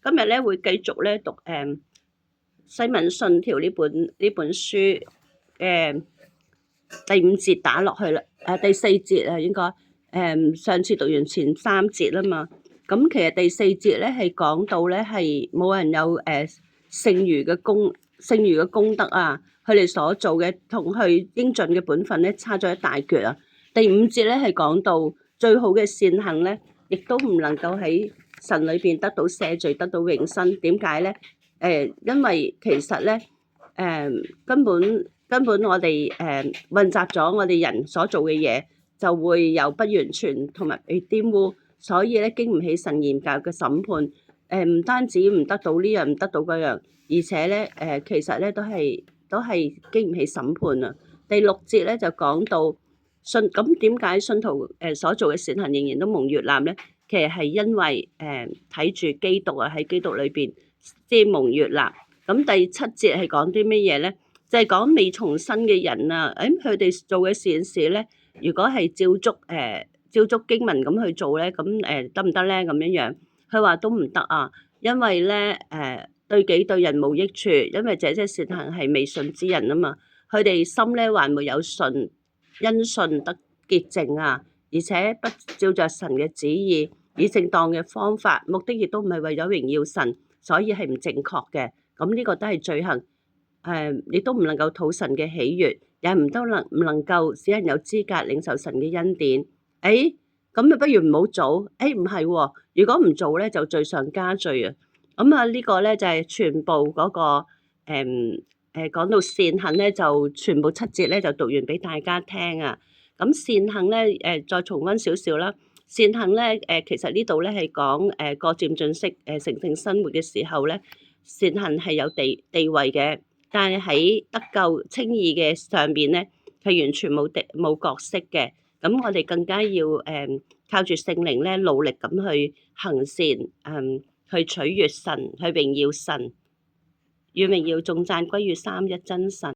今日咧會繼續咧讀西敏信條呢本書第5節打落去啦，第4節啊應該上次讀完前3節啦嘛，咁其實第4節咧係講到咧係冇人有剩餘嘅功德啊，佢哋所做嘅同佢應盡嘅本分咧差咗一大橛啊。第5節咧係講到最好嘅善行咧，亦都唔能夠喺神裏邊得到赦罪，得到永生。點解咧？因為其實咧根本我哋混雜咗我哋人所做嘅嘢，就會有不完全同埋被玷污，所以咧經唔起神嚴格嘅審判。唔單止唔得到呢樣，唔得到嗰樣，而且咧其實咧都係經唔起審判啊。第6節咧就講到咁點解信徒所做嘅善行仍然都蒙悅納咧？其實係因為睇住基督啊，喺基督裏邊即係蒙悅納。咁第7節係講啲乜嘢咧？就係講未重生嘅人啊，佢哋做嘅善事咧，如果係照足經文咁去做咧，咁得唔得咧？咁樣佢話都唔得啊，因為咧對己對人冇益處，因為這些善行係未信之人啊嘛，佢哋心咧還沒有信，因信得潔淨啊，而且不照着神嘅旨意，以正當嘅方法，目的亦都唔係為咗榮耀神，所以係唔正確嘅。咁呢個都係罪行。亦都唔能夠討神嘅喜悅，也唔能夠使人有資格領受神嘅恩典。咁就不如唔好做。唔係喎，如果唔做咧，就罪上加罪啊。咁啊，呢個咧就係全部嗰個講到善行咧，就全部7節咧就讀完俾大家聽啊。咁善行咧再重溫少少啦。善行咧其實呢度咧係講過漸進式成聖生活嘅時候咧，善行係有地位嘅。但係喺得救稱義嘅上邊咧，係完全冇角色嘅。咁我哋更加要靠住聖靈咧，努力咁去行善，去取悅神，去榮耀神，願榮耀頌讚歸於三一真神。